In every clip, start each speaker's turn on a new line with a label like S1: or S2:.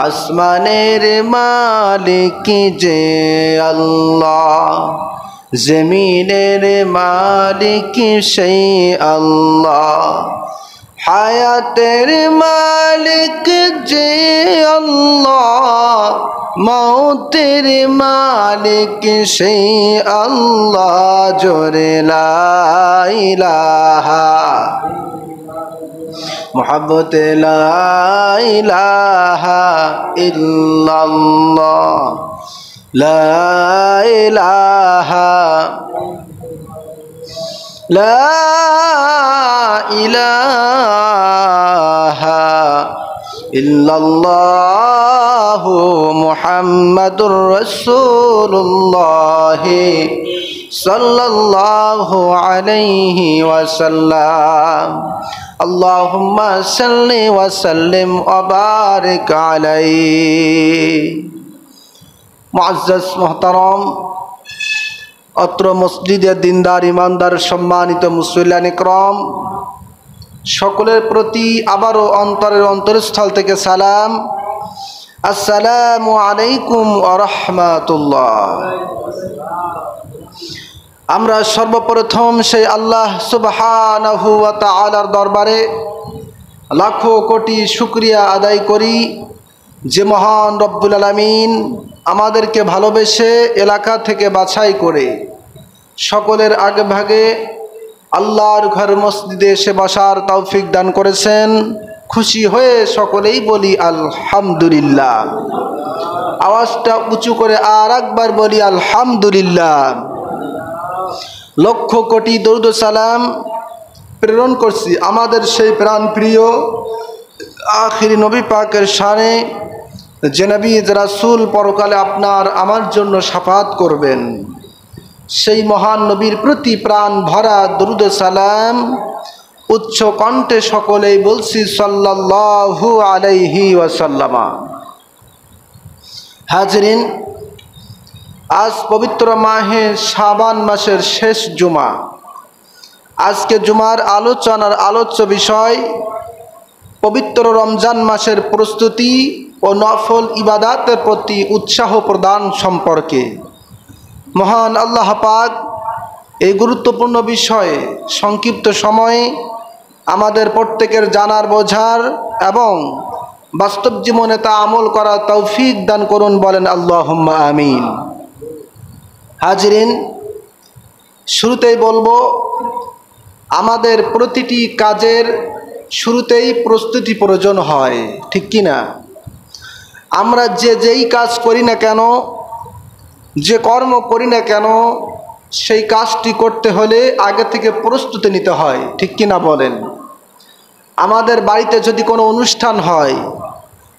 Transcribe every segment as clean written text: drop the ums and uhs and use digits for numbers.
S1: আসমানের মালিক যে আল্লাহ, জমিনের মালিক সেই আল্লাহ, হায়াতের মালিক যে আল্লাহ, মৌতের মালিক সেই আল্লাহ। জোরে লা ইলাহা মুহাব্বত লা ইলাহা ইল্লাল্লাহ, লা ইলাহা লা ইলাহা ইল্লাল্লাহু মুহাম্মাদুর রাসূলুল্লাহ সাল্লাল্লাহু আলাইহি ওয়াসাল্লাম। আল্লাহুম্মা সাল্লি ওয়া সাল্লিম ওয়া বারিক আলাইহি। মুআজ্জাজ মুহতারাম, অত্র মসজিদে দিনদার ইমানদার সম্মানিত মুসল্লিয়ান ইকরাম, সকলের প্রতি আবারও অন্তরের অন্তরস্থল থেকে সালাম। আসসালামু আলাইকুম ওয়া রাহমাতুল্লাহ। আমরা সর্বপ্রথম সেই আল্লাহ সুবহানাহু ওয়া তাআলার দরবারে লাখো কোটি শুকরিয়া আদায় করি যে মহান রব্বুল আলামিন আমাদেরকে ভালোবেসে এলাকা থেকে বাছাই করে সকলের আগে ভাগে আল্লাহর ঘর মসজিদে এসে বসার তৌফিক দান করেছেন। খুশি হয়ে সকলেই বলি আলহামদুলিল্লাহ। আওয়াজটা উঁচু করে আর একবার বলি আলহামদুলিল্লাহ। লক্ষ কোটি দরুদ সালাম প্রেরণ করছি আমাদের সেই প্রাণ প্রিয় আখিরি নবী পাকের শানে, যে নবী রাসূল পরকালে আপনার আমার জন্য শাফাত করবেন, সেই মহান নবীর প্রতি প্রাণ ভরা দরুদ সালাম উচ্চ কণ্ঠে সকলেই বলছি সাল্লাল্লাহু আলাইহি ওয়াসাল্লাম। হাজরিন, আজ পবিত্র মাহে শাবান মাসের শেষ জুমা। আজকে জুমার আলোচনার আলোচ্য বিষয় পবিত্র রমজান মাসের প্রস্তুতি ও নফল ইবাদাতের প্রতি উৎসাহ প্রদান সম্পর্কে। মহান আল্লাহ পাক এই গুরুত্বপূর্ণ বিষয়ে সংক্ষিপ্ত সময়ে আমাদের প্রত্যেকের জানার, বোঝার এবং বাস্তব জীবনে তা আমল করার তৌফিক দান করুন, বলেন আল্লাহুম্মা আমিন। হাজরিন, শুরুতেই বলবো, আমাদের প্রতিটি কাজের শুরুতেই প্রস্তুতি প্রয়োজন হয়, ঠিক কি না? আমরা যেই কাজ করি না কেন, যে কর্ম করি না কেন, সেই কাজটি করতে হলে আগে থেকে প্রস্তুতি নিতে হয়, ঠিক কি না বলেন? আমাদের বাড়িতে যদি কোনো অনুষ্ঠান হয়,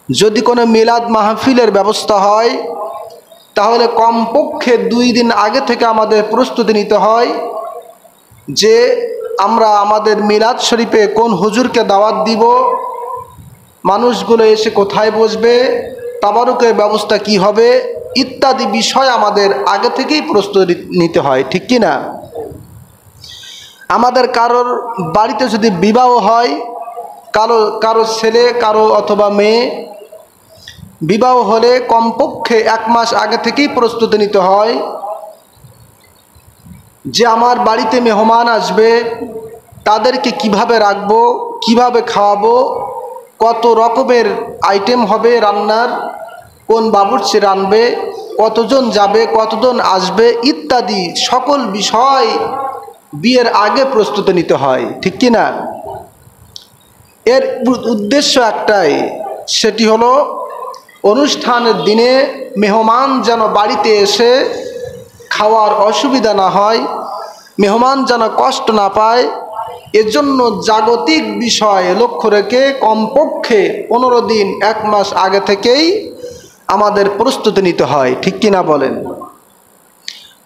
S1: যদি কোনো মিলাদ মাহফিলের ব্যবস্থা হয়, তাহলে কমপক্ষে 2 দিন আগে থেকে আমাদের প্রস্তুতি নিতে হয় যে আমরা আমাদের মিলাদ শরীফে কোন হুজুরকে দাওয়াত দিব, মানুষগুলো এসে কোথায় বসবে, তাবারুকের ব্যবস্থা কি হবে, ইত্যাদি বিষয় আমাদের আগে থেকেই প্রস্তুতি নিতে হয়, ঠিক কি না? আমাদের কারোর বাড়িতে যদি বিবাহ হয়, কারো ছেলে কারো অথবা মেয়ে বিবাহ হলে কমপক্ষে 1 মাস আগে থেকেই প্রস্তুতি নিতে হয় যে আমার বাড়িতে মেহমান আসবে, তাদেরকে কিভাবে রাখবো, কিভাবে খাওয়াবো, কত রকমের আইটেম হবে রান্নার, কোন বাবুর্চি রান্নবে, কতজন যাবে, কতজন আসবে, ইত্যাদি সকল বিষয় বিয়ের আগে প্রস্তুতি নিতে হয়, ঠিক কি না? এর উদ্দেশ্য একটাই, সেটি হলো অনুষ্ঠানের দিনে মেহমান যেন বাড়িতে এসে খাওয়ার অসুবিধা না হয়, মেহমান যেন কষ্ট না পায়, এজন্য জাগতিক বিষয়ে লক্ষ্য রেখে কমপক্ষে 15 দিন 1 মাস আগে থেকেই আমাদের প্রস্তুতি নিতে হয়, ঠিক কিনা বলেন?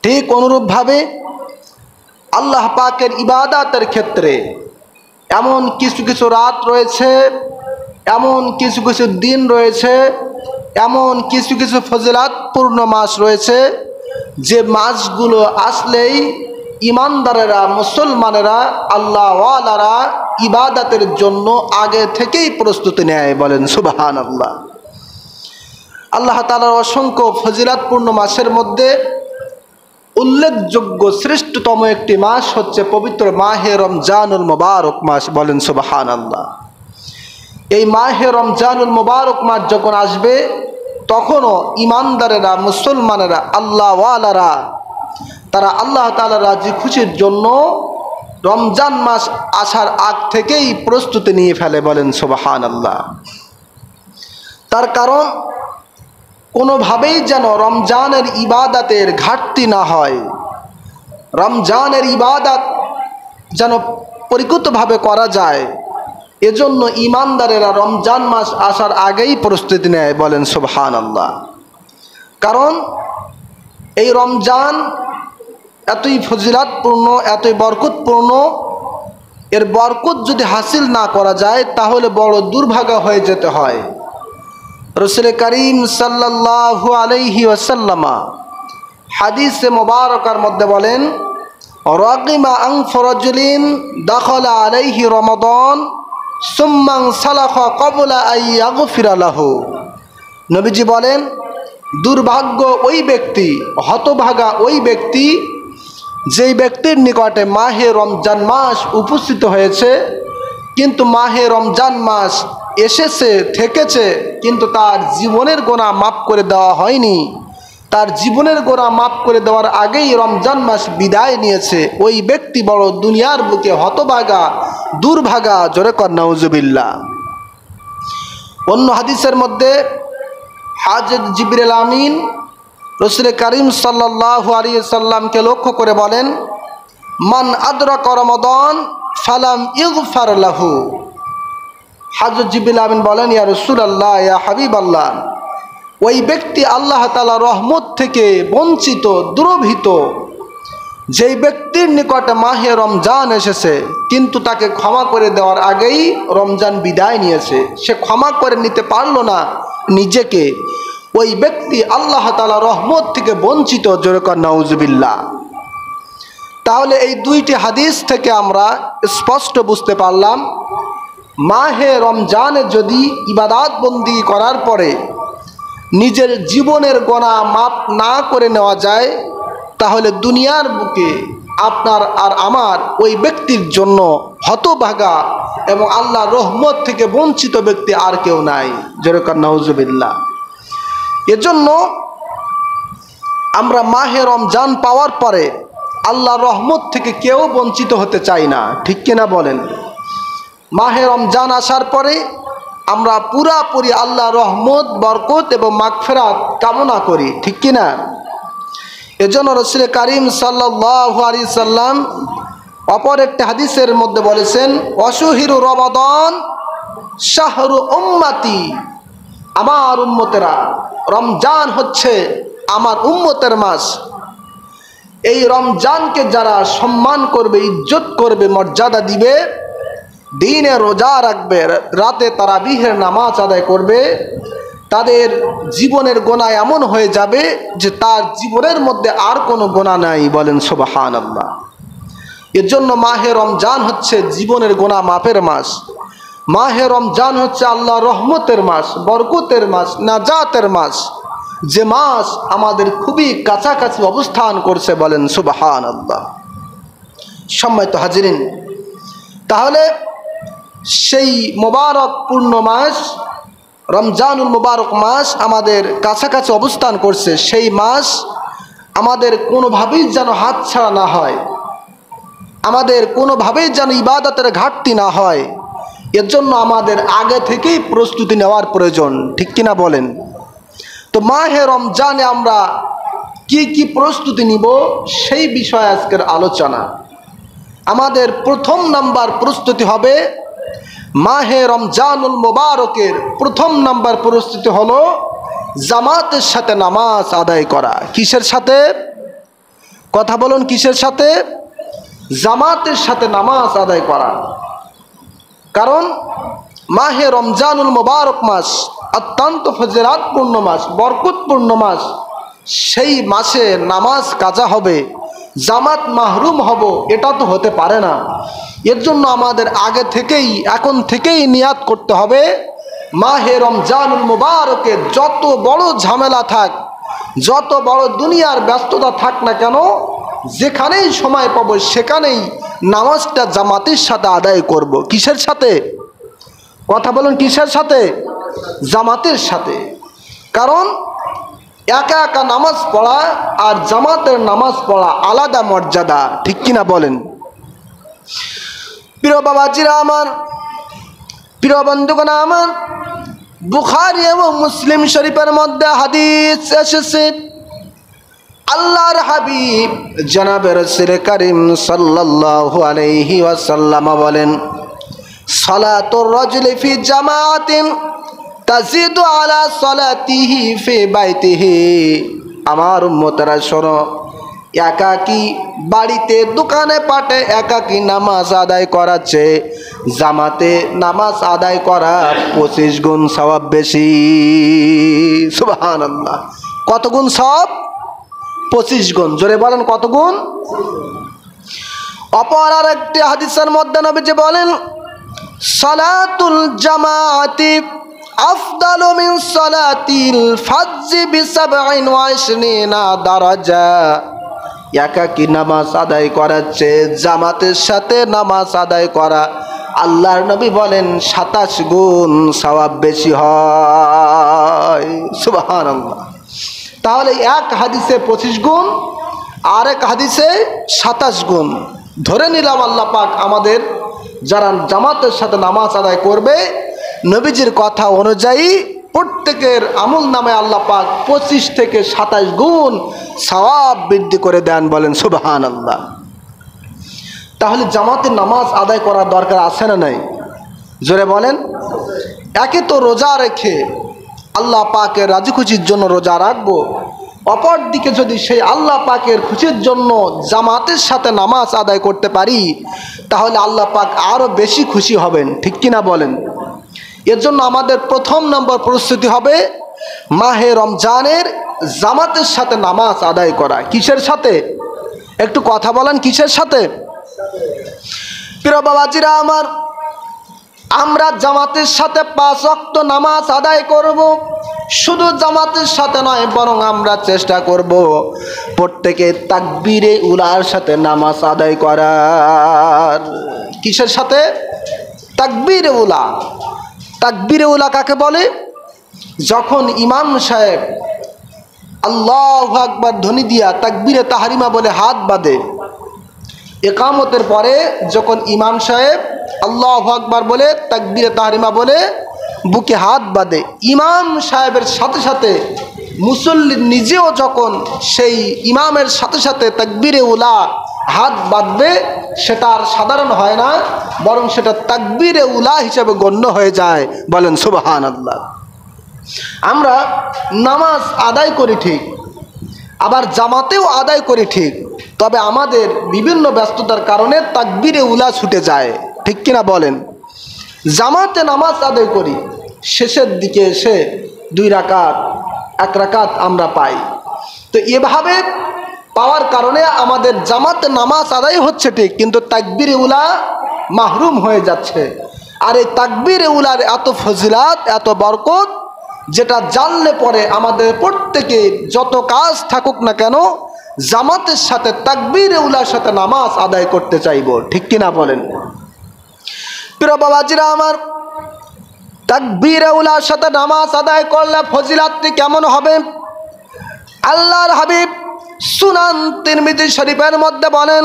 S1: ঠিক অনুরূপভাবে আল্লাহ পাকের ইবাদতের ক্ষেত্রে এমন কিছু কিছু রাত রয়েছে, এমন কিছু কিছু দিন রয়েছে, এমন কিছু কিছু ফজিলাতপূর্ণ মাস রয়েছে, যে মাসগুলো আসলেই ইমানদারেরা, মুসলমানেরা, আল্লাহওয়ালারা ইবাদতের জন্য আগে থেকেই প্রস্তুতি নেয়, বলেন সুবহানাল্লাহ। আল্লাহ তাআলার অসংখ্য ফজিলাতপূর্ণ মাসের মধ্যে উল্লেখযোগ্য শ্রেষ্ঠতম একটি মাস হচ্ছে পবিত্র মাহে রমজানুল মুবারক মাস। বলেন সুবহানাল্লাহ। এই মাহে রমজানুল মুবারক মাস যখন আসবে তখনও ইমানদারেরা, মুসলমানেরা, আল্লাহওয়ালারা তারা আল্লাহ তাআলার রাজি খুশির জন্য রমজান মাস আসার আগ থেকেই প্রস্তুতি নিয়ে ফেলে। বলেন সুবহানাল্লাহ। তার কারণ কোনোভাবেই যেন রমজানের ইবাদতের ঘাটতি না হয়, রমজানের ইবাদত যেন পরিপূর্ণভাবে করা যায়, এজন্য ইমানদারেরা রমজান মাস আসার আগেই প্রস্তুতি নেয়। বলেন সুবহানাল্লাহ। কারণ এই রমজান এতই ফজিলাতপূর্ণ, এতই বরকতপূর্ণ, এর বরকত যদি হাসিল না করা যায় তাহলে বড় দুর্ভাগা হয়ে যেতে হয়। রাসূল করিম সাল্লাল্লাহু আলাইহি ওয়াসাল্লাম হাদিসে মুবারকার মধ্যে বলেন, রাগিমা আনফু রাজুলিন দাখালা আলাইহি রমাদান সুম্মা সালাখা ক্বাবলা আন ইয়াগফিরা লাহু। নবীজি বলেন, দুর্ভাগ্য ওই ব্যক্তি, হতভাগা ওই ব্যক্তি, যেই ব্যক্তির নিকটে মাহে রমজান মাস উপস্থিত হয়েছে, কিন্তু মাহে রমজান মাস এসেছে, থেকেছে, কিন্তু তার জীবনের গুনাহ মাফ করে দেওয়া হয়নি। তার জীবনের গুনাহ মাফ করে দেওয়ার আগেই রমজান মাস বিদায় নিয়েছে। ওই ব্যক্তি বড় দুনিয়ার বুকে হতভাগা, দুর্ভাগা। জোরে কর নাউজুবিল্লাহ। অন্য হাদিসের মধ্যে হযরত জিবরিল আমিন রাসূল করিম সাল্লাল্লাহু আলাইহি সাল্লামকে লক্ষ্য করে বলেন, মান আদরাকা রমাদান ফালাম ইগফার লাহু। হযরত জিবরিল আমিন বলেন, ইয়া রাসূলুল্লাহ, ইয়া হাবিবাল্লাহ, ওই ব্যক্তি আল্লাহ তাআলা রহমত থেকে বঞ্চিত, দুরভিত, যেই ব্যক্তির নিকটে মাহে রমজান এসেছে কিন্তু তাকে ক্ষমা করে দেওয়ার আগেই রমজান বিদায় নিয়েছে, সে ক্ষমা করে নিতে পারল না নিজেকে, ওই ব্যক্তি আল্লাহ তাআলা রহমত থেকে বঞ্চিত। জোরে কর নাউজুবিল্লাহ। তাহলে এই দুইটি হাদিস থেকে আমরা স্পষ্ট বুঝতে পারলাম, মাহে রমজানে যদি ইবাদত বন্দি করার পরে নিজের জীবনের গুনাহ মাফ না করে নেওয়া যায় তাহলে দুনিয়ার বুকে আপনার আর আমার ওই ব্যক্তির জন্য হতভাগা এবং আল্লাহর রহমত থেকে বঞ্চিত ব্যক্তি আর কেউ নাই। জোরে কর নাউজুবিল্লাহ। এজন্য আমরা মাহে রমজান পাওয়ার পরে আল্লাহর রহমত থেকে কেউ বঞ্চিত হতে চাই না। ঠিক কিনা বলেন? মাহে রমজান আসার পরে আমরা পুরাপুরি আল্লাহর রহমত, বরকত এবং মাগফিরাত কামনা করি। ঠিক কিনা? এজন্য রাসূল করিম সাল্লাল্লাহু আলাইহি সাল্লাম অপর একটি হাদিসের মধ্যে বলেছেন, ওয়াশহিরু রমাদান শাহরু উম্মতি। আমার উম্মতেরা, রমজান হচ্ছে আমার উম্মতের মাস। এই রমজানকে যারা সম্মান করবে, ইজ্জত করবে, মর্যাদা দিবে, দিনে রোজা রাখবে, রাতে তারাবিহের নামাজ আদায় করবে, তাদের জীবনের গুনাহ এমন হয়ে যাবে যে তার জীবনের মধ্যে আর কোনো গুনাহ নাই। বলেন সুবহানাল্লাহ। এর জন্য মাহে রমজান হচ্ছে জীবনের গুনাহ মাফের মাস। মাহে রমজান হচ্ছে আল্লাহর রহমতের মাস, বরকতের মাস, নাজাতের মাস, যে মাস আমাদের খুবই কাছাকাছি অবস্থান করছে। বলেন সুবহানাল্লাহ। সম্মানিত হাজিরিন, তাহলে সেই মোবারক পূর্ণ মাস রমজানুল মুবারক মাস আমাদের কাছাকাছি অবস্থান করছে। সেই মাস আমাদের কোনোভাবেই যেন হাতছাড়া না হয়, আমাদের কোনোভাবেই যেন ইবাদতের ঘাটতি না হয়, এর জন্য আমাদের আগে থেকেই প্রস্তুতি নেওয়ার প্রয়োজন। ঠিক কিনা বলেন? তো মাহে রমজানে আমরা কি কি প্রস্তুতি নিব সেই বিষয়ে আজকের আলোচনা। আমাদের প্রথম নাম্বার প্রস্তুতি হবে, মাহে রমজানুল মুবারকের প্রথম নাম্বার প্রস্তুতি হলো জামাতের সাথে নামাজ আদায় করা। কিসের সাথে? কথা বলুন, কিসের সাথে? জামাতের সাথে নামাজ আদায় করা। কারণ মাহে রমজানুল মুবারক মাস অত্যন্ত ফজিলাতপূর্ণ মাস, বরকতপূর্ণ মাস। সেই মাসে নামাজ কাজা হবে, জামাত মাহরুম হব, এটা তো হতে পারে না। এর জন্য আমাদের আগে থেকেই, এখন থেকেই নিয়াত করতে হবে মাহে রমজানুল মুবারকে যত বড় ঝামেলা থাক, যত বড় দুনিয়ার ব্যস্ততা থাক না কেন, যেখানেই সময় পাবো সেখানেই নামাজটা জামাতের সাথে আদায় করব। কিসের সাথে? কথা বলুন, কিসের সাথে? জামাতের সাথে। কারণ একা একা নামাজ পড়া আর জামাতের নামাজ পড়া আলাদা মর্যাদা, ঠিক কিনা বলেন? প্রিয় বাবাজিরা আমার, প্রিয় বন্ধুগণ আমার, বুখারী এবং মুসলিম শরীফের মধ্যে হাদিস এসেছে, আল্লাহর হাবিব জনাবে রাসূল করিম সাল্লাল্লাহু আলাইহি ওয়াসাল্লাম বলেন, সালাতুর রাজুলি ফি জামাআতিন তাজিদু আলা সালাতিহি ফি বাইতিহি। আমার উম্মতরা শোনো, একাকী বাড়িতে দোকানে পাটে একাকী নামাজ আদায় করাচ্ছে জামাতে নামাজ আদায় করা 25 গুণ সওয়াব বেশি। সুবহানাল্লাহ। কত গুণ সওয়াব? 25 গুণ। জোরে বলেন, কত গুণ? অপর আরেকটি হাদিসের মধ্যে নবীজি বলেন, সালাতুল জামাআতি আফদালু মিন সালাতিল ফাজরি বি27 দারাজা। একাকী নামাজ আদায় করাচ্ছে জামাতের সাথে নামাজ আদায় করা, আল্লাহর নবী বলেন 27 গুণ সওয়াব বেশি হয়। সুবহানাল্লাহ। তাহলে এক হাদিসে 25 গুণ, আর এক হাদিসে 27 গুণ। ধরে নিলাম আল্লাহ পাক আমাদের যারা জামাতের সাথে নামাজ আদায় করবে, নবীজির কথা অনুযায়ী প্রত্যেকের আমল নামে আল্লাহ পাক 25 থেকে 27 গুণ সওয়াব বৃদ্ধি করে দেন। বলেন সুবহানাল্লাহ। তাহলে জামাতের নামাজ আদায় করার দরকার আছে না নাই? জোরে বলেন। একে তো রোজা রেখে আল্লাহ পাকের রাজি খুশির জন্য রোজা রাখবো, অপর দিকে যদি সেই আল্লাহ পাকের খুশির জন্য জামাতের সাথে নামাজ আদায় করতে পারি, তাহলে আল্লাহ পাক আরও বেশি খুশি হবেন, ঠিক কিনা বলেন? এর জন্য আমাদের প্রথম নম্বর প্রস্তুতি হবে মাহে রমজানের জামাতের সাথে নামাজ আদায় করা। কিসের সাথে? একটু কথা বলেন, কিসের সাথে? প্রিয় বাবাজিরা আমার, আমরা জামাতের সাথে 5 ওয়াক্ত নামাজ আদায় করব। শুধু জামাতের সাথে নয়, বরং আমরা চেষ্টা করব প্রত্যেকে তাকবীরে উলার সাথে নামাজ আদায় করার। কিসের সাথে? তাকবীরে উলা। তাকবীরে উলা কাকে বলে? যখন ইমাম সাহেব আল্লাহু আকবার ধ্বনি দিয়া তাকবীরে তাহরিমা বলে হাত বাঁধে, একামতের পরে যখন ইমাম সাহেব আল্লাহু আকবার বলে তাকবীরে তাহরিমা বলে বুকে হাত বাঁধে, ইমাম সাহেবের সাথে সাথে মুসল্লি নিজেও যখন সেই ইমামের সাথে সাথে তাকবীরে উলা হাত বাঁধবে, সেটা আর সাধারণ হয় না, বরং সেটা তাকবীরে উলা হিসেবে গণ্য হয়ে যায়। বলেন সুবহানাল্লাহ। আমরা নামাজ আদায় করি ঠিক, আবার জামাতেও আদায় করি ঠিক, তবে আমাদের বিভিন্ন ব্যস্ততার কারণে তাকবীরে উলা ছুটে যায়, ঠিক কিনা বলেন? জামাতে নামাজ আদায় করি, শেষের দিকে এসে 2 রাকাত 1 রাকাত আমরা পাই। তো এভাবে পাওয়ার কারণে আমাদের জামাতে নামাজ আদায় হচ্ছে ঠিক, কিন্তু তাকবীরে উলা মাহরুম হয়ে যাচ্ছে। আর এই তাকবীরে উলার এত ফজিলাত, এত বরকত, যেটা জানলে পরে আমাদের প্রত্যেকে যত কাজ থাকুক না কেন জামাতের সাথে তাকবীরে উলার সাথে নামাজ আদায় করতে চাইব, ঠিক কিনা বলেন? প্রিয় বাবাজিরা আমার, তাকবীরে উলার সাথে নামাজ আদায় করলে ফজিলাতটি কেমন হবে? আল্লাহর হাবিব সুনান তিরমিজি শরীফের মধ্যে বলেন,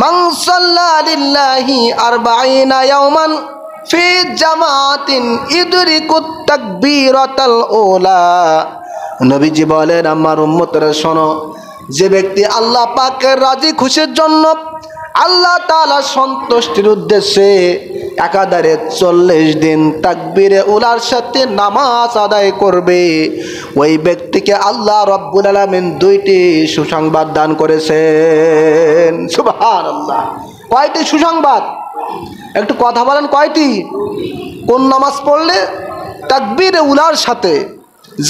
S1: মান সাল্লা লিল্লাহি 40 ইয়াওমান ফি জামাতিন ইদরিকুত তাকবীরাতাল উলা। নবীজি বলেন, আমার উম্মতরা শোনো, যে ব্যক্তি আল্লাহ পাকের রাজি খুশির জন্য, আল্লাহ তাআলার সন্তুষ্টির উদ্দেশ্যে একাধারে 40 দিন তাকবীরে উলার সাথে নামাজ আদায় করবে, ওই ব্যক্তিকে আল্লাহ রাব্বুল আলামিন 2টি সুসংবাদ দান করেছেন। সুবহানাল্লাহ। কয়টি সুসংবাদ? একটু কথা বলেন, কয়টি? কোন নামাজ পড়লে? তাকবীরে উলার সাথে,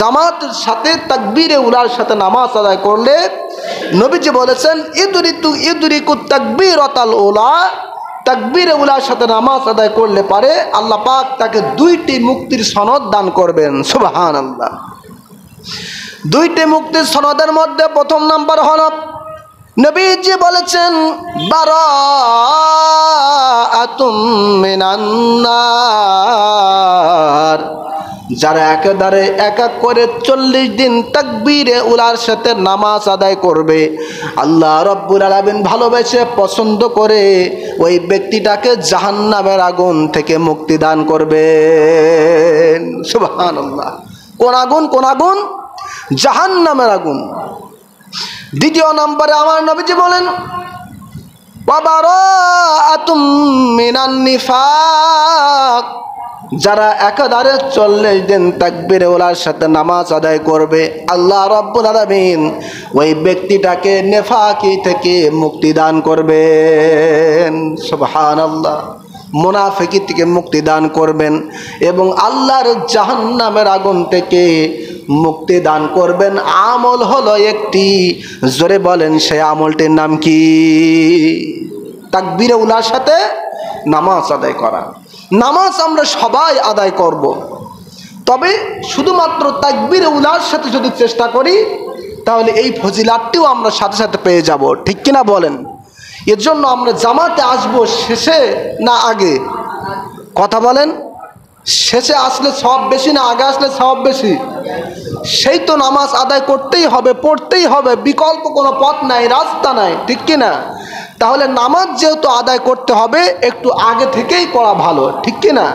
S1: জামাতের সাথে তাকবীরে উলার সাথে নামাজ আদায় করলে নবীজি বলেছেন, ইদরিকুত তাকবীরাতাল উলা, তাকবীরে উলার সাথে নামাজ আদায় করলে পারে আল্লাহ পাক তাকে 2টি মুক্তির সনদ দান করবেন। সুবহানাল্লাহ। 2টি মুক্তির সনদের মধ্যে প্রথম নাম্বার হলো নবীজি বলেছেন বারাআতুম মিনান নার। যারা একেবারে এক এক করে 40 দিন তাকবীরে উলার সাথে নামাজ আদায় করবে, আল্লাহ রাব্বুল আলামিন ভালোবেসে পছন্দ করে ওই ব্যক্তিটাকে জাহান্নামের আগুন থেকে মুক্তি দান করবেন। সুবহানাল্লাহ। কোন আগুন? কোন আগুন? জাহান্নামের আগুন। দ্বিতীয় নম্বরে আমার নবীজি বলেন ওয়া বারাআতুম মিনান নিফাক। যারা একাধারে 40 দিন তাকবীরে উলার সাথে নামাজ আদায় করবে, আল্লাহ রাব্বুল আলামিন ওই ব্যক্তিটাকে নেফাকি থেকে মুক্তি দান করবেন। সুবহানাল্লাহ। মুনাফিকি থেকে মুক্তি দান করবেন এবং আল্লাহর জাহান্নামের আগুন থেকে মুক্তি দান করবেন। আমল হলো একটি, জোরে বলেন সেই আমলটির নাম কি? তাকবীরে উলার সাথে নামাজ আদায় করা। নামাজ আমরা সবাই আদায় করব, তবে শুধুমাত্র তাকবীরে উলার সাথে যদি চেষ্টা করি তাহলে এই ফজিলাতটিও আমরা সাথে সাথে পেয়ে যাব। ঠিক কিনা বলেন? এর জন্য আমরা জামাতে আসবো শেষে না আগে? কথা বলেন। শেষে আসলে সওয়াব বেশি না আগে আসলে সওয়াব বেশি? সেই তো নামাজ আদায় করতেই হবে, পড়তেই হবে, বিকল্প কোনো পথ নাই, রাস্তা নাই। ঠিক কিনা? তাহলে নামাজ যেহেতু আদায় করতে হবে একটু আগে থেকেই করা ভালো। ঠিক কিনা?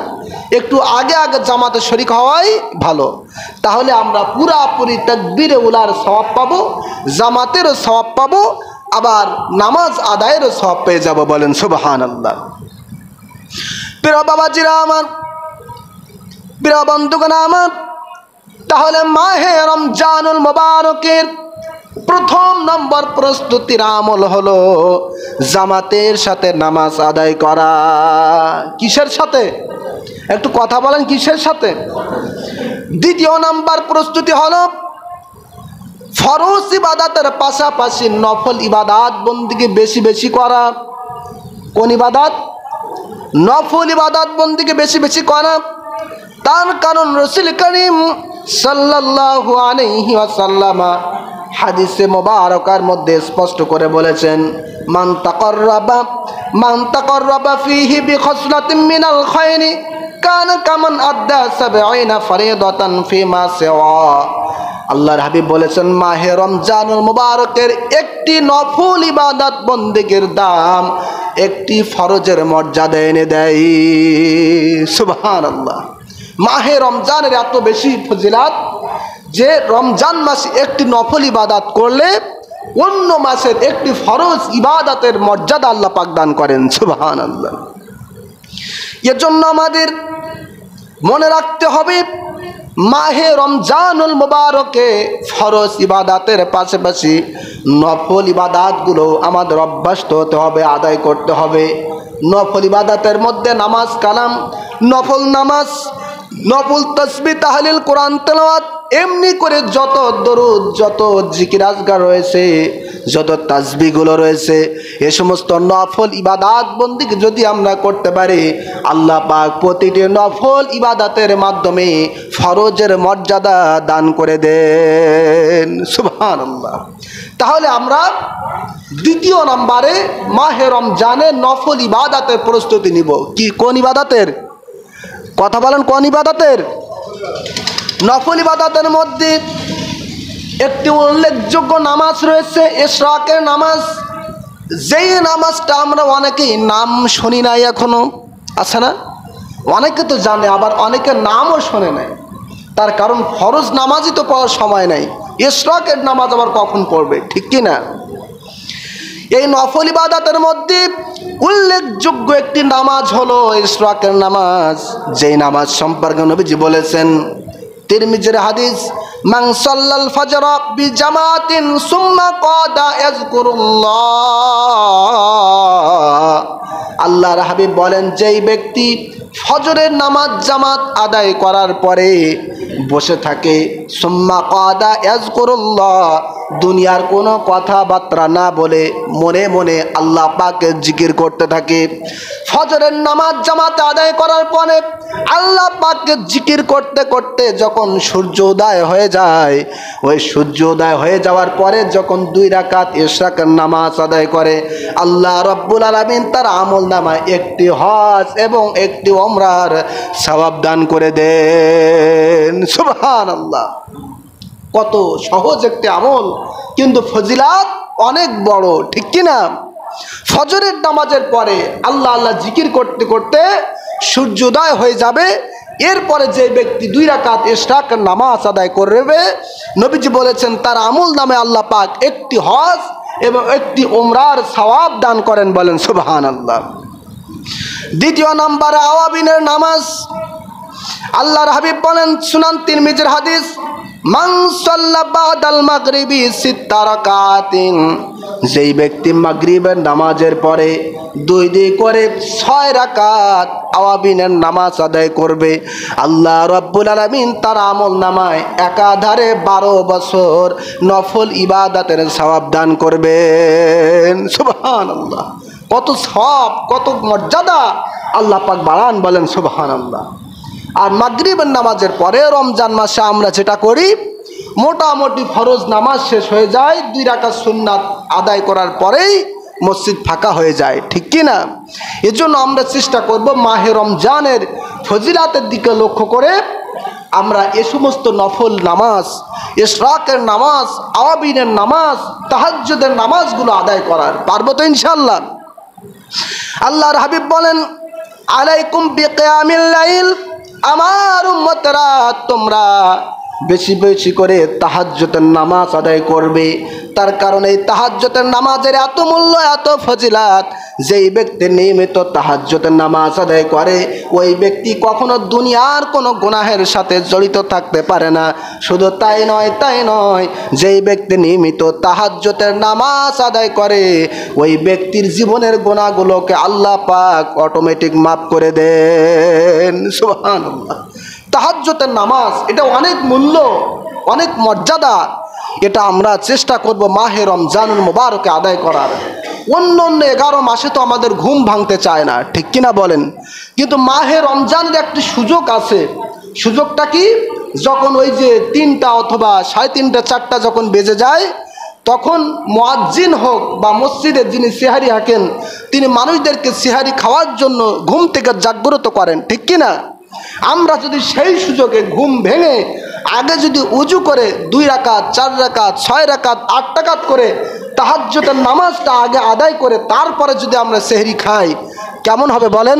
S1: একটু আগে আগে জামাতে শরীক হওয়াই ভালো। তাহলে আমরা পুরাপুরি তাকবীরে উলার সওয়াব পাবো, জামাতেরও সওয়াব পাবো, আবার নামাজ আদায়েরও সওয়াব পেয়ে যাব। বলেন সুবহানাল্লাহ। প্রিয় বাবাজিরা আমার, প্রিয় বন্ধুগণ আমার, তাহলে মাহে রমজানুল মুবারকের প্রথম নম্বর প্রস্তুতির আমল হলো জামাতের সাথে নামাজ আদায় করা। কিসের সাথে? একটু কথা বলেন, কিসের সাথে? দ্বিতীয় নাম্বার প্রস্তুতি হলো ফরজ ইবাদতের পাশাপাশি নফল ইবাদত বন্দিকে বেশি বেশি করা। কোন ইবাদত? নফল ইবাদত বন্দিকে বেশি বেশি করা। তার কারণ রাসূল করিম সাল্লাল্লাহু আলাইহি ওয়াসাল্লাম হাদিসে মুবারকার মধ্যে স্পষ্ট করে বলেছেন মান তাকাররাবা ফীহি বিখসলাতিন মিনাল খায়রি কানা কামান আদ্দা 70 ফরিদাতান ফীমা সিওয়া। আল্লাহর হাবিব বলেছেন মাহে রমজানুল মুবারকের একটি নফল ইবাদত বন্দেগীর দাম একটি ফরজের মর্যাদা এনে দেয়। সুবহানাল্লাহ। মাহে রমজানের এত বেশি ফজিলাত যে রমজান মাসে একটি নফল ইবাদত করলে অন্য মাসের একটি ফরজ ইবাদতের মর্যাদা আল্লাহ পাক দান করেন। সুবহানাল্লাহ। এর জন্য আমাদের মনে রাখতে হবে মাহে রমজানুল মুবারকে ফরজ ইবাদতের পাশাপাশি নফল ইবাদতগুলো আমাদের অভ্যস্ত হতে হবে, আদায় করতে হবে। নফল ইবাদতের মধ্যে নামাজ কালাম, নফল নামাজ, নফল তাসবিহ তাহলিল কোরআন তেলাওয়াত, এমনি করে যত দরুদ, যত জিকির আজকার রয়েছে, যত তাসবিহগুলো রয়েছে, এ সমস্ত নফল ইবাদত বন্দিকে যদি আমরা করতে পারি আল্লাহ পাক প্রতিটি নফল ইবাদতের মাধ্যমে ফরজের মর্যাদা দান করে দেন। সুবহানাল্লাহ। তাহলে আমরা দ্বিতীয় নম্বরে মাহে রমজানের নফল ইবাদতের প্রস্তুতি নিব। কি? কোন ইবাদতের? কথা বলেন, কোন ইবাদতের? নফল ইবাদতের মধ্যে একটি উল্লেখযোগ্য নামাজ রয়েছে ইশরাকের নামাজ। যেই নামাজটা আমরা অনেকেই নাম শুনি নাই এখনো, আছে না? অনেকে তো জানে, আবার অনেকের নামও শোনে নাই। তার কারণ ফরজ নামাজই তো পড়ার সময় নাই, ইশরাকের নামাজ আবার কখন পড়বে? ঠিক কি না? এই নফল ইবাদতের মধ্যে উল্লেখযোগ্য একটি নামাজ হলো ইশরাকের নামাজ। যেই নামাজ সম্পর্কে নবীজি বলেছেন, তিরমিজির হাদিস, মান সাল্লাল ফজর বিজামাতিন সুম্মা কাদা ইয়াযকুরুল্লাহ। আল্লাহর হাবিব বলেন, যেই ব্যক্তি ফজরের নামাজ জামাত আদায় করার পরে বসে থাকে, সুম্মা কাদা ইয়াযকুরুল্লাহ, দুনিয়ার কোনো কথাবার্তা না বলে মনে মনে আল্লাহ পাকের জিকির করতে থাকে। ফজরের নামাজ জামাতে আদায় করার পরে আল্লাহ পাকের জিকির করতে করতে যখন সূর্য উদয় হয়ে যায়, ওই সূর্য উদয় হয়ে যাওয়ার পরে যখন 2 রাকাত ইশরাকের নামাজ আদায় করে, আল্লাহ রাব্বুল আলামিন তার আমলনামায় একটি হজ এবং একটি উমরার সওয়াব দান করে দেন। সুবহানাল্লাহ। কত সহজ একটি আমল, কিন্তু ফজিলাত অনেক বড়, ঠিক কি না? ফজরের নামাজের পরে আল্লাহ আল্লাহ জিকির করতে করতে সূর্যোদয় হয়ে যাবে। এরপরে যে ব্যক্তি 2 রাকাত ইশরাকের নামাজ আদায় করবে, নবীজি বলেছেন তার আমল নামে আল্লাহ পাক একটি হজ এবং একটি উমরার সওয়াব দান করেন। বলেন সুবহানাল্লাহ। দ্বিতীয় নম্বরে আওয়াবিনের নামাজ। আল্লাহর হাবিব বলেন, সুনান তিরমিজির হাদিস, মান সাল্লা বাদাল মাগরিবি 6 রাকাতিন, যেই ব্যক্তি মাগরিবের নামাজের পরে 2 করে 6 রাকাত আওয়াবিনের নামাজ আদায় করবে, আল্লাহ রাব্বুল আলামিন তার আমল নামায় একাধারে 12 বছর নফল ইবাদতের সওয়াব দান করবেন। সুবহানাল্লাহ। কত সওয়াব, কত মর্যাদা আল্লাহ পাক বাড়ান। বলেন সুবহানাল্লাহ। আর মাগরিবের নামাজের পরে রমজান মাসে আমরা যেটা করি, মোটামুটি ফরজ নামাজ শেষ হয়ে যায়, 2 রাকাত সুন্নাত আদায় করার পরেই মসজিদ ফাঁকা হয়ে যায়, ঠিক কি না? এজন্য আমরা চেষ্টা করব মাহে রমজানের ফজিলাতের দিকে লক্ষ্য করে আমরা এ সমস্ত নফল নামাজ, ইশরাকের নামাজ, আওয়াবিনের নামাজ, তাহাজ্জুদের নামাজগুলো আদায় করার। পারবো তো ইনশাআল্লাহ? আল্লাহর হাবিব বলেন, আলাইকুম বিকিয়ামিল লাইল, আমার উম্মতরা তোমরা বেশি বেশি করে তাহাজ্জুদের নামাজ আদায় করবে। তার কারণে এই তাহাজ্জুদের নামাজের এত মূল্য, এত ফজিলাত। যেই ব্যক্তি নিয়মিত তাহাজ্জুদের নামাজ আদায় করে, ওই ব্যক্তি কখনো দুনিয়ার কোনো গুনাহের সাথে জড়িত থাকতে পারে না। শুধু তাই নয়, যেই ব্যক্তি নিয়মিত তাহাজ্জুদের নামাজ আদায় করে, ওই ব্যক্তির জীবনের গুনাহগুলোকে আল্লাহ পাক অটোমেটিক মাফ করে দেন। সুবহানাল্লাহ। তাহাজ্জুদের নামাজ এটা অনেক মূল্য, অনেক মর্যাদা। এটা আমরা চেষ্টা করব মাহে রমজানুল মুবারকে আদায় করার। অন্য 11 মাসে তো আমাদের ঘুম ভাঙতে চায় না, ঠিক কিনা বলেন? কিন্তু মাহে রমজানের একটি সুযোগ আছে। সুযোগটা কি? যখন ওই যে 3টা অথবা 3:30, 4টা যখন বেজে যায়, তখন মুয়াজ্জিন হোক বা মসজিদের যিনি সেহারি হাকেন, তিনি মানুষদেরকে সেহারি খাওয়ার জন্য ঘুম থেকে জাগ্রত করেন, ঠিক কিনা? আমরা যদি সেই সুযোগে ঘুম ভেঙে আগে যদি উজু করে 2 রাকাত, 4 রাকাত, 6 রাকাত, 8 রাকাত করে তাহাজ্জুদের নামাজটা আগে আদায় করে তারপরে যদি আমরা সেহরি খাই, কেমন হবে বলেন?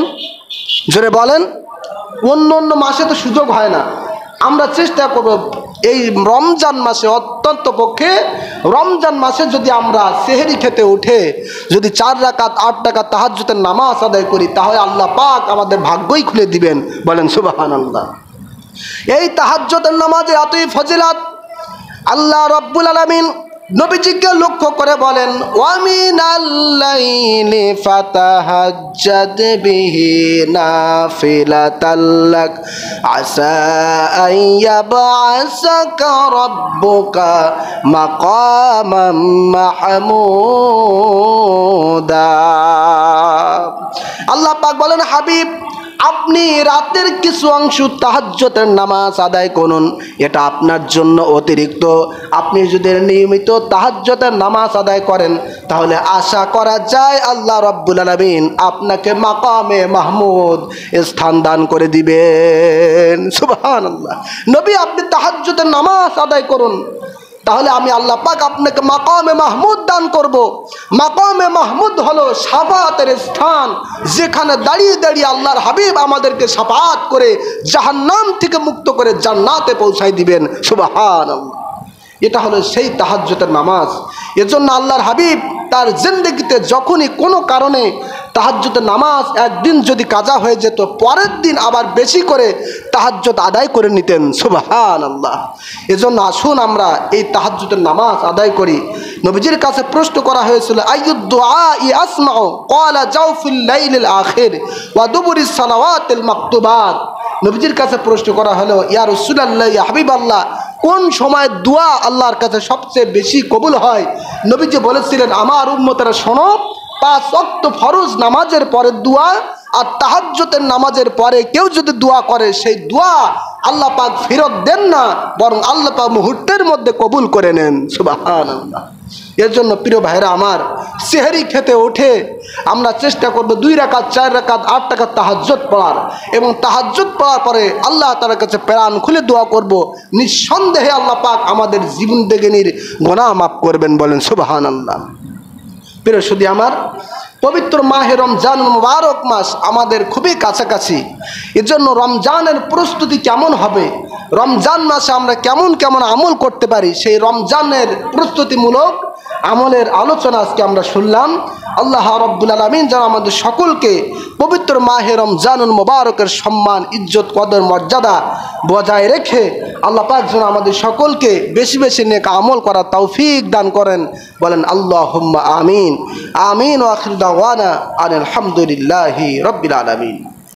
S1: জোরে বলেন। অন্য মাসে তো সুযোগ হয় না। আমরা চেষ্টা করব এই রমজান মাসে, অত্যন্ত পক্ষে রমজান মাসে যদি আমরা সেহরি খেতে উঠে যদি 4 রাকাত, 8 রাকাত তাহাজ্জুদের নামাজ আদায় করি, তাহলে আল্লাহ পাক আমাদের ভাগ্যই খুলে দিবেন। বলেন সুবহানাল্লাহ। এই তাহাজ্জুদের নামাজে এতই ফজিলাত, আল্লাহ রাব্বুল আলামিন নবীজিকে লক্ষ্য করে বলেন, ওয়ামিনাল লাইলি ফাতাহাজ্জাদ বিহি নাফিলাতাল লাক আসা আইয়াবআসাকা রাব্বুকা মাকামাম মাহমুদা। আল্লাহ পাক বলেন, হাবিব আপনি রাতের কিছু অংশ তাহাজ্জুদের নামাজ আদায় করুন, এটা আপনার জন্য অতিরিক্ত। আপনি যদি নিয়মিত তাহাজ্জুদের নামাজ আদায় করেন, তাহলে আশা করা যায় আল্লাহ রাব্বুল আলামিন আপনাকে মাকামে মাহমুদ স্থান দান করে দিবেন। সুবহানাল্লাহ। নবী আপনি তাহাজ্জুদের নামাজ আদায় করুন, তাহলে আমি আল্লাহ পাক আপনাকে মাকামে মাহমুদ দান করব। মাকামে মাহমুদ হলো শাফাআতের স্থান, যেখানে দাঁড়িয়ে দাঁড়িয়ে আল্লাহর হাবিব আমাদেরকে শাফাআত করে জাহান্নাম থেকে মুক্ত করে জান্নাতে পৌঁছায় দিবেন। সুবহানাল্লাহ। এটা হলো সেই তাহাজ্জুদের নামাজ। এজন্য আল্লাহর হাবিব তার জিন্দেগিতে যখনই কোনো কারণে তাহাজ্জুদের নামাজ একদিন যদি কাজা হয়ে যেত, পরের দিন আবার বেশি করে তাহাজ্জুদ আদায় করে নিতেন। সুবহানাল্লাহ। এজন্য আসুন আমরা এই তাহাজ্জুদের নামাজ আদায় করি। নবীজির কাছে প্রশ্ন করা হয়েছিল, আইয়ুদ দুআই আসমাউ ক্বালা জাওফিল লাইলিল আখির ওয়া দুবুরিস সালাওয়াতিল মাকতুবাত। নবীজির কাছে প্রশ্ন করা হলো, ইয়া রাসূলুল্লাহ, ইয়া হাবিবাল্লাহ, কোন সময় দোয়া আল্লাহর কাছে সবচেয়ে বেশি কবুল হয়? নবীজি বলেছিলেন, আমার উম্মতেরা শোনো, 5 ওয়াক্ত ফরজ নামাজের পরে দোয়া আর তাহাজ্জুদের নামাজের পরে কেউ যদি দোয়া করে, সেই দোয়া আল্লাহ পাক ফেরত দেন না, বরং আল্লাহ পাক মুহূর্তের মধ্যে কবুল করে নেন। সুবহানাল্লাহ। এর জন্য প্রিয় ভাইরা আমার, সেহরি খেতে উঠে আমরা চেষ্টা করব 2 রাকাত 4 রাকাত 8 রাকাত তাহাজ্জুদ পড়ার, এবং তাহাজ্জুদ পড়ার পরে আল্লাহ তাআলার কাছে প্রাণ খুলে দোয়া করব। নিঃসন্দেহে আল্লাহ পাক আমাদের জীবনদেগিনীর গুনাহ মাফ করবেন, বলেন সুবহানাল্লাহ। প্রিয় সুধী আমার, পবিত্র মাহে রমজান মুবারক মাস আমাদের খুবই কাছাকাছি। এজন্য রমজানের প্রস্তুতি কেমন হবে, রমজান মাসে আমরা কেমন কেমন আমল করতে পারি, সেই রমজানের প্রস্তুতিমূলক আমলের আলোচনা আজকে আমরা শুনলাম। আল্লাহ রাব্বুল আলামিন যেন আমাদের সকলকে পবিত্র মাহে রমজানুল মুবারকের সম্মান, ইজ্জত, কদর, মর্যাদা বজায় রেখে আল্লাহ পাক যেন আমাদের সকলকে বেশি বেশি নেক আমল করার তৌফিক দান করেন, বলেন আল্লাহুম্মা আমিন। আমিন। ওয়া আখিরু দাওয়ানা আলহামদুলিল্লাহি রাব্বিল আলামিন।